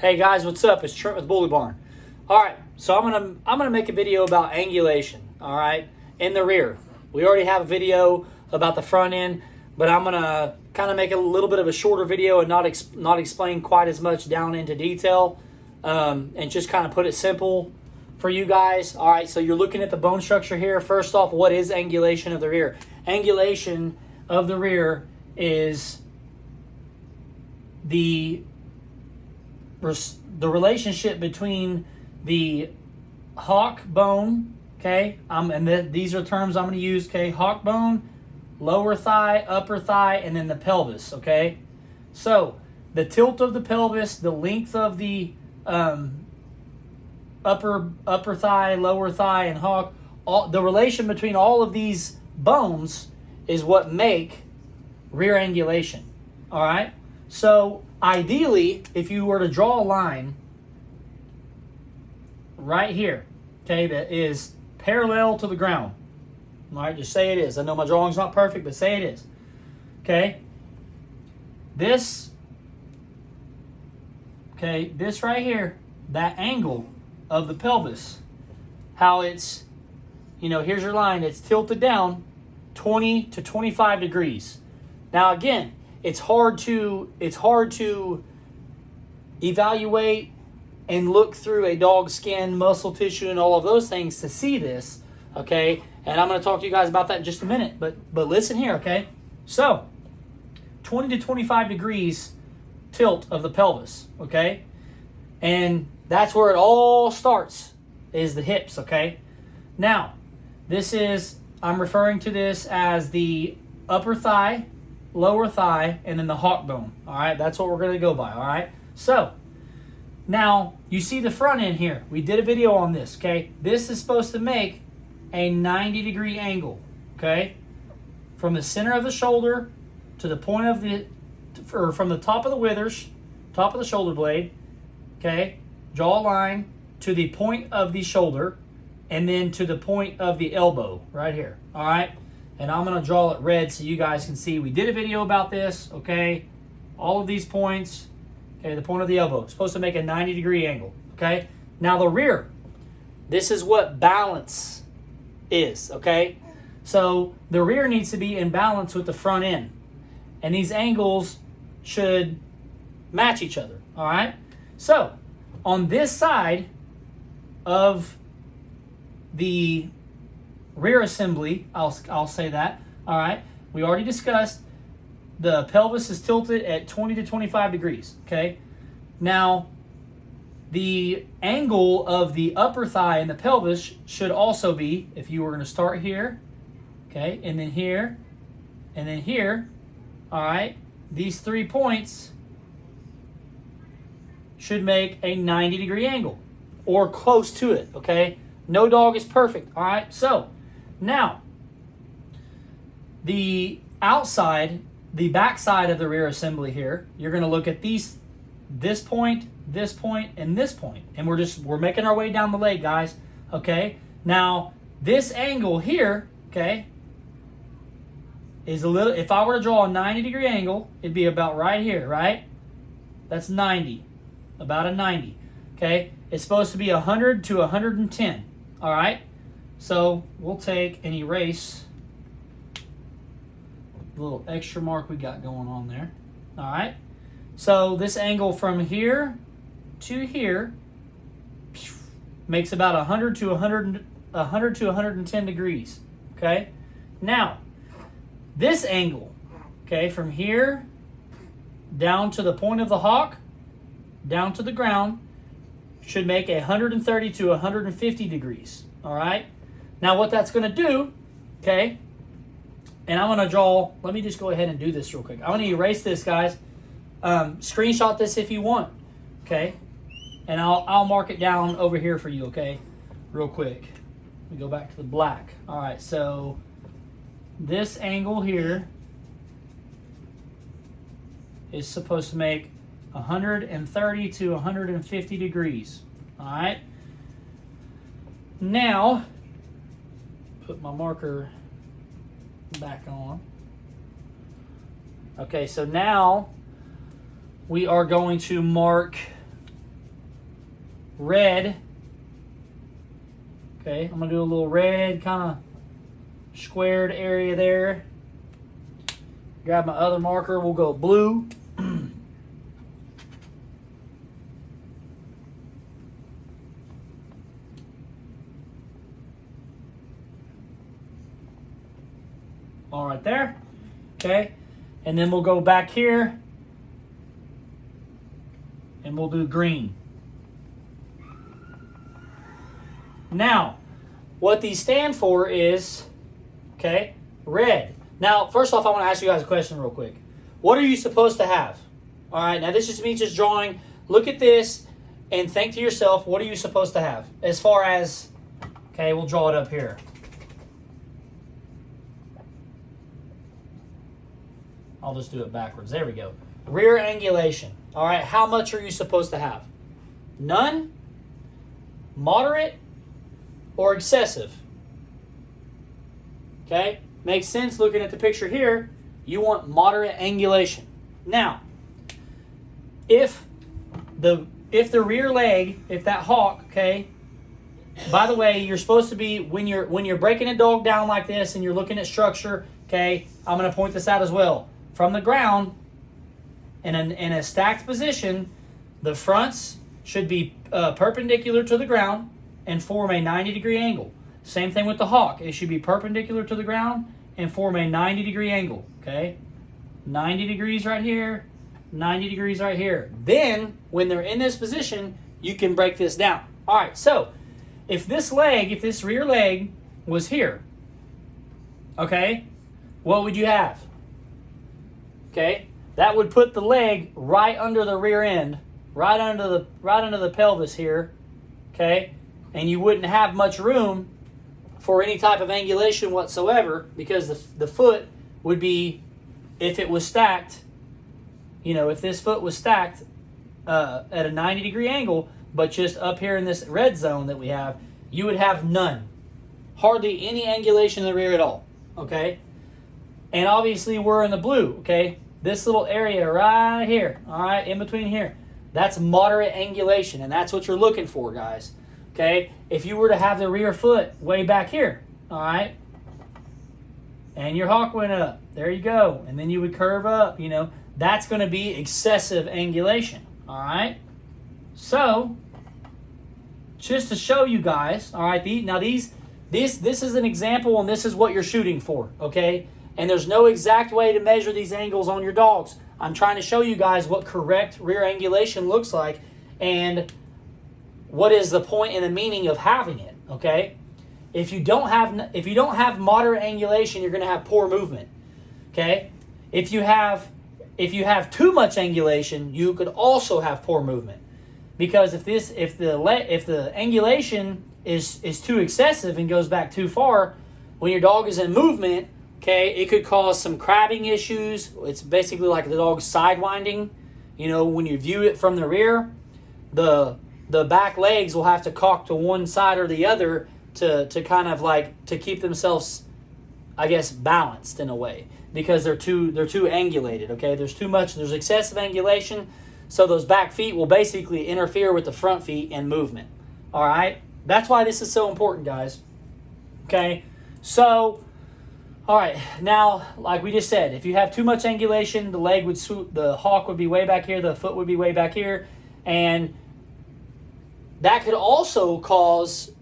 Hey guys, what's up? It's Trent with Bully Barn. All right, so I'm gonna make a video about angulation. All right, in the rear. We already have a video about the front end, but I'm gonna kind of make a little bit of a shorter video and not explain quite as much down into detail, and just kind of put it simple for you guys. All right, so you're looking at the bone structure here. First off, what is angulation of the rear? Angulation of the rear is the relationship between the hock bone, okay, and these are terms I'm going to use, okay, hock bone, lower thigh, upper thigh, and then the pelvis, okay? So the tilt of the pelvis, the length of the upper thigh, lower thigh, and hock, the relation between all of these bones is what make rear angulation, all right? So ideally, if you were to draw a line right here, okay, that is parallel to the ground, all right, just say it is. I know my drawing's not perfect, but say it is, okay? This right here, that angle of the pelvis, how it's, here's your line, it's tilted down 20 to 25 degrees. Now again, it's hard to evaluate and look through a dog's skin, muscle tissue, and all of those things to see this, okay? And I'm going to talk to you guys about that in just a minute, but listen here, okay? So, 20 to 25 degrees tilt of the pelvis, okay? And that's where it all starts, is the hips, okay? Now, I'm referring to this as the upper thigh, lower thigh, and then the hock bone. All right, that's what we're going to go by. All right, so now you see the front end here. We did a video on this. Okay, this is supposed to make a 90-degree angle. Okay, from the center of the shoulder to the point of or from the top of the withers, top of the shoulder blade. Okay, draw a line to the point of the shoulder, and then to the point of the elbow right here. All right. And I'm going to draw it red so you guys can see. We did a video about this, okay? All of these points, okay, the point of the elbow. It's supposed to make a 90-degree angle, okay? Now the rear, this is what balance is, okay? So the rear needs to be in balance with the front end. And these angles should match each other, all right? So on this side of the rear assembly, I'll say that, all right? We already discussed the pelvis is tilted at 20 to 25 degrees, okay? Now, the angle of the upper thigh and the pelvis should also be, if you were going to start here, okay, and then here, and then here, all right? These 3 points should make a 90-degree angle, or close to it, okay? No dog is perfect, all right? So, now, the outside, the back side of the rear assembly here, you're going to look at this point, and this point. And we're making our way down the leg, guys. Okay? Now, this angle here, okay, is a little, if I were to draw a 90-degree angle, it'd be about right here, right? That's 90. About a 90. Okay? It's supposed to be 100 to 110. All right? So we'll take and erase the little extra mark we got going on there. All right. So this angle from here to here makes about 100 to 110 degrees. Okay. Now, this angle, okay, from here down to the point of the hock, down to the ground, should make 130 to 150 degrees. All right. Now what that's going to do, okay, and I'm going to draw, let me just go ahead and do this real quick. I'm going to erase this, guys. Screenshot this if you want, okay, and I'll mark it down over here for you, okay, real quick. Let me go back to the black. All right, so this angle here is supposed to make 130 to 150 degrees, all right. Now, put my marker back on. Okay, so now we are going to mark red. Okay, I'm going to do a little red kind of squared area there. Grab my other marker, we'll go blue. All right there. Okay, and then we'll go back here and we'll do green. Now, what these stand for is, okay, red. Now, first off, I want to ask you guys a question real quick. What are you supposed to have? All right, now this is me just drawing. Look at this and think to yourself, what are you supposed to have? As far as, okay, we'll draw it up here. I'll just do it backwards. There we go. Rear angulation. All right, how much are you supposed to have? None, moderate, or excessive? Okay, makes sense looking at the picture here. You want moderate angulation. Now, if the rear leg, if that hawk, okay, by the way, you're supposed to be, when you're breaking a dog down like this and you're looking at structure, okay, I'm going to point this out as well. From the ground, in a stacked position, the fronts should be perpendicular to the ground and form a 90-degree angle. Same thing with the hawk. It should be perpendicular to the ground and form a 90-degree angle. Okay, 90 degrees right here, 90 degrees right here. Then, when they're in this position, you can break this down. All right, so if this rear leg was here, okay, what would you have? Okay, that would put the leg right under the rear end, right under the pelvis here, okay, and you wouldn't have much room for any type of angulation whatsoever, because the foot would be, if it was stacked, you know, if this foot was stacked at a 90-degree angle, but just up here in this red zone that we have, you would have none, hardly any angulation in the rear at all, okay? And obviously we're in the blue, okay? This little area right here, all right, in between here, that's moderate angulation, and that's what you're looking for, guys, okay? If you were to have the rear foot way back here, all right, and your hawk went up, there you go, and then you would curve up, you know, that's going to be excessive angulation, all right? So, just to show you guys, all right, this is an example, and this is what you're shooting for, okay? And there's no exact way to measure these angles on your dogs. I'm trying to show you guys what correct rear angulation looks like and what is the point and the meaning of having it, okay? If you don't have moderate angulation, you're going to have poor movement, okay? If you have too much angulation, you could also have poor movement. Because if the angulation is too excessive and goes back too far, when your dog is in movement, okay, it could cause some crabbing issues. It's basically like the dog's sidewinding. You know, when you view it from the rear, the back legs will have to cock to one side or the other to kind of like to keep themselves, I guess, balanced in a way, because they're too angulated. Okay, there's excessive angulation, so those back feet will basically interfere with the front feet in movement. All right, that's why this is so important, guys. Okay, so. All right, now, like we just said, if you have too much angulation, the leg would swoop, the hawk would be way back here, the foot would be way back here, and that could also cause,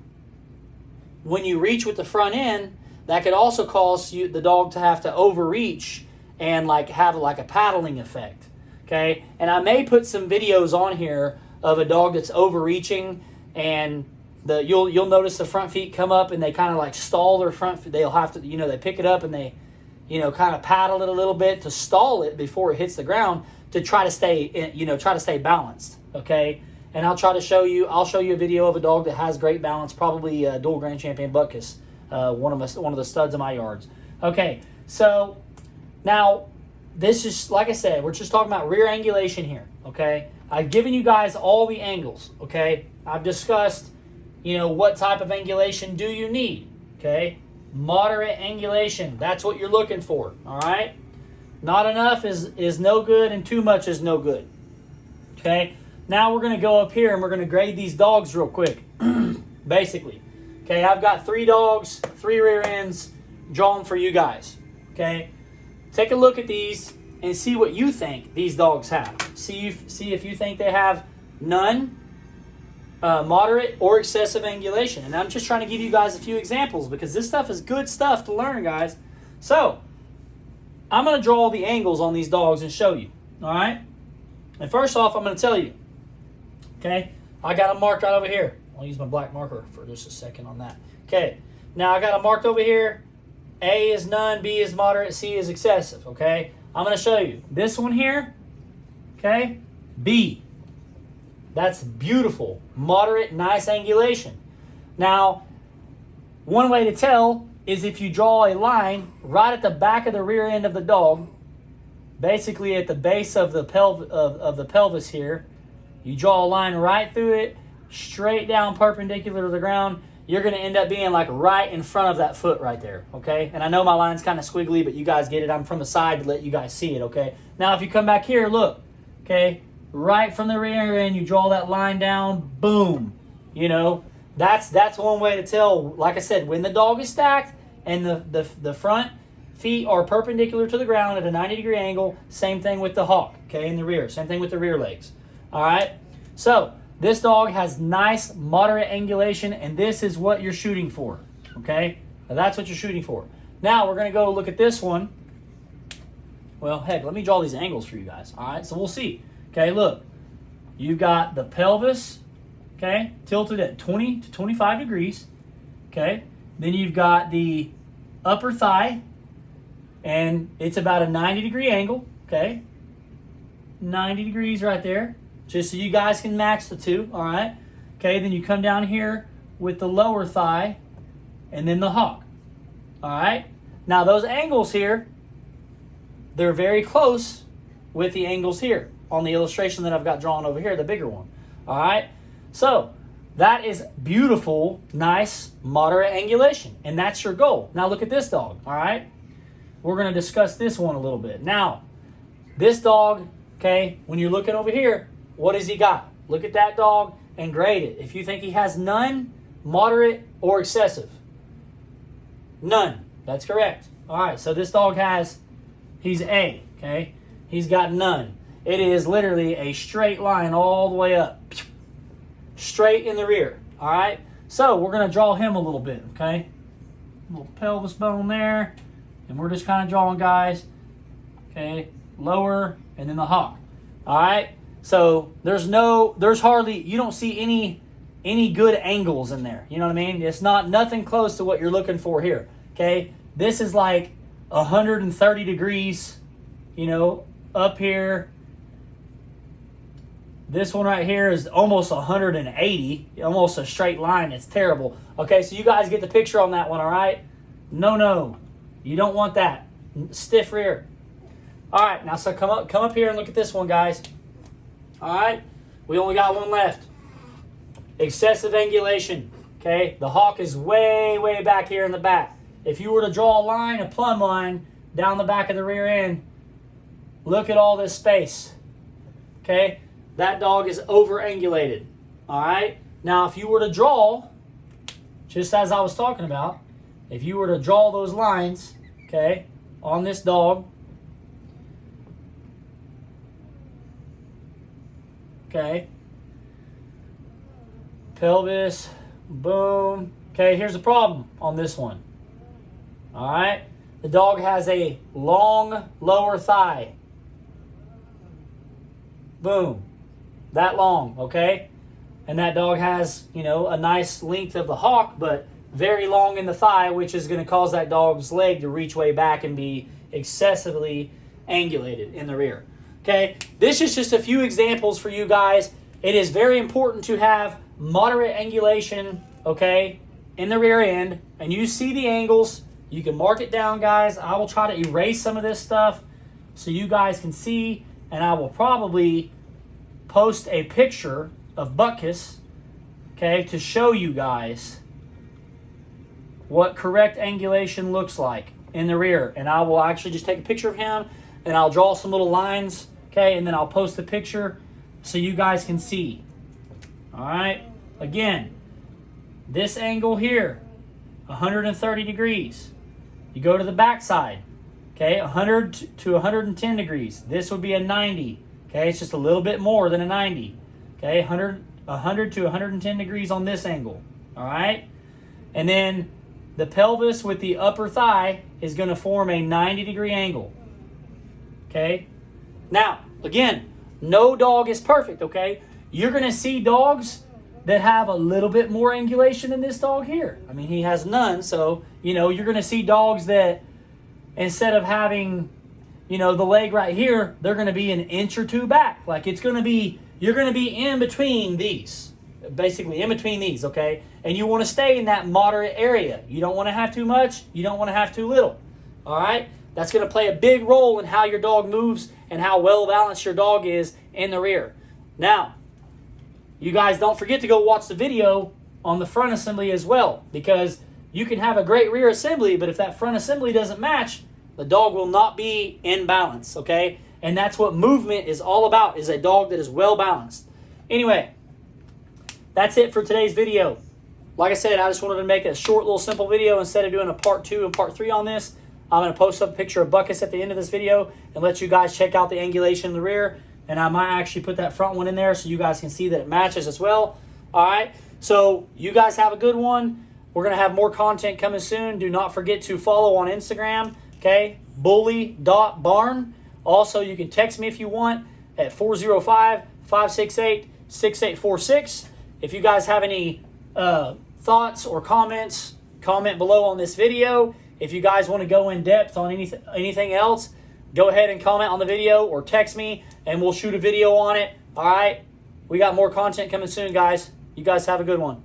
when you reach with the front end, that could also cause the dog to have to overreach and like have like a paddling effect, okay? And I may put some videos on here of a dog that's overreaching, and you'll notice the front feet come up and they kind of like stall their front feet. They'll have to, you know, they pick it up and they, you know, kind of paddle it a little bit to stall it before it hits the ground to try to stay, you know, try to stay balanced, okay? And I'll show you a video of a dog that has great balance, probably dual grand champion Butkus, one of the studs in my yards. Okay, so now this is, like I said, we're just talking about rear angulation here, okay? I've given you guys all the angles, okay? I've discussed, you know, what type of angulation do you need, okay? Moderate angulation, that's what you're looking for, all right? Not enough is no good, and too much is no good, okay? Now we're going to go up here and we're going to grade these dogs real quick. Basically. Okay, I've got 3 dogs, 3 rear ends, drawn for you guys. Okay, take a look at these and see what you think these dogs have. See if you think they have none, moderate, or excessive angulation. And I'm just trying to give you guys a few examples because this stuff is good stuff to learn, guys. So, I'm going to draw the angles on these dogs and show you. All right? And first off, I'm going to tell you. Okay? I got them marked right over here. I'll use my black marker for just a second on that. Okay. Now, I got them marked over here. A is none, B is moderate, C is excessive. Okay? I'm going to show you. This one here, okay? B. That's beautiful. Moderate, nice angulation. Now, one way to tell is if you draw a line right at the back of the rear end of the dog, basically at the base of the pelvis here, you draw a line right through it, straight down perpendicular to the ground, you're going to end up being like right in front of that foot right there, okay? And I know my line's kind of squiggly, but you guys get it. I'm from the side to let you guys see it, okay? Now, if you come back here, look, okay? Right from the rear end, you draw that line down, boom. You know, that's one way to tell, like I said, when the dog is stacked and the front feet are perpendicular to the ground at a 90-degree angle. Same thing with the hawk, okay, in the rear. Same thing with the rear legs, all right? So, this dog has nice, moderate angulation, and this is what you're shooting for, okay? Now, that's what you're shooting for. Now, we're going to go look at this one. Well, heck, let me draw these angles for you guys, all right? So, we'll see. Okay, look. You've got the pelvis, okay, tilted at 20 to 25 degrees, okay? Then you've got the upper thigh, and it's about a 90-degree angle, okay? 90 degrees right there. Just so you guys can match the two, all right? Okay, then you come down here with the lower thigh and then the hawk, all right? Now, those angles here, they're very close with the angles here on the illustration that I've got drawn over here, the bigger one, all right? So, that is beautiful, nice, moderate angulation, and that's your goal. Now, look at this dog, all right? We're going to discuss this one a little bit. Now, this dog, okay, when you're looking over here, what has he got? Look at that dog and grade it. If you think he has none, moderate, or excessive. None. That's correct. All right, so this dog he's A, okay? He's got none. It is literally a straight line all the way up. Straight in the rear, all right? So we're going to draw him a little bit, okay? Little pelvis bone there. And we're just kind of drawing, guys, okay? Lower, and then the hawk, all right? So there's hardly, you don't see any good angles in there. You know what I mean? It's nothing close to what you're looking for here. Okay? This is like 130 degrees, you know, up here. This one right here is almost 180, almost a straight line. It's terrible. Okay, so you guys get the picture on that one, all right? No. You don't want that. Stiff rear. All right, now so come up here and look at this one, guys. All right, we only got one left. Excessive angulation, okay? The hawk is way, way back here in the back. If you were to draw a line, a plumb line, down the back of the rear end, look at all this space, okay? That dog is over-angulated, all right? Now, if you were to draw, just as I was talking about, if you were to draw those lines, okay, on this dog, okay, pelvis, boom. Okay, here's the problem on this one. All right, the dog has a long lower thigh. Boom, that long, okay? And that dog has, you know, a nice length of the hawk, but very long in the thigh, which is going to cause that dog's leg to reach way back and be excessively angulated in the rear. Okay, this is just a few examples for you guys. It is very important to have moderate angulation, okay, in the rear end. And you see the angles. You can mark it down, guys. I will try to erase some of this stuff so you guys can see. And I will probably post a picture of Butkus, okay, to show you guys what correct angulation looks like in the rear. And I will actually just take a picture of him and I'll draw some little lines, okay, and then I'll post the picture so you guys can see. All right. Again, this angle here, 130 degrees. You go to the back side, okay, 100 to 110 degrees. This would be a 90, okay? It's just a little bit more than a 90, okay? 100 to 110 degrees on this angle, all right? And then the pelvis with the upper thigh is going to form a 90-degree angle, okay? Now, again, no dog is perfect, okay? You're going to see dogs that have a little bit more angulation than this dog here. I mean, he has none, so, you know, you're going to see dogs that instead of having, you know, the leg right here, they're going to be an inch or two back. Like, it's going to be, you're going to be in between these, basically in between these, okay? And you want to stay in that moderate area. You don't want to have too much. You don't want to have too little, all right? That's going to play a big role in how your dog moves and how well-balanced your dog is in the rear. Now, you guys don't forget to go watch the video on the front assembly as well, because you can have a great rear assembly, but if that front assembly doesn't match, the dog will not be in balance, okay? And that's what movement is all about, is a dog that is well-balanced. Anyway, that's it for today's video. Like I said, I just wanted to make a short little simple video instead of doing a part 2 and part 3 on this. I'm going to post up a picture of Buckus at the end of this video and let you guys check out the angulation in the rear. And I might actually put that front one in there so you guys can see that it matches as well. All right, so you guys have a good one. We're going to have more content coming soon. Do not forget to follow on Instagram, okay, bully.barn. Also, you can text me if you want at 405-568-6846. If you guys have any thoughts or comments, comment below on this video. If you guys want to go in depth on anything else, go ahead and comment on the video or text me and we'll shoot a video on it. All right? We got more content coming soon, guys. You guys have a good one.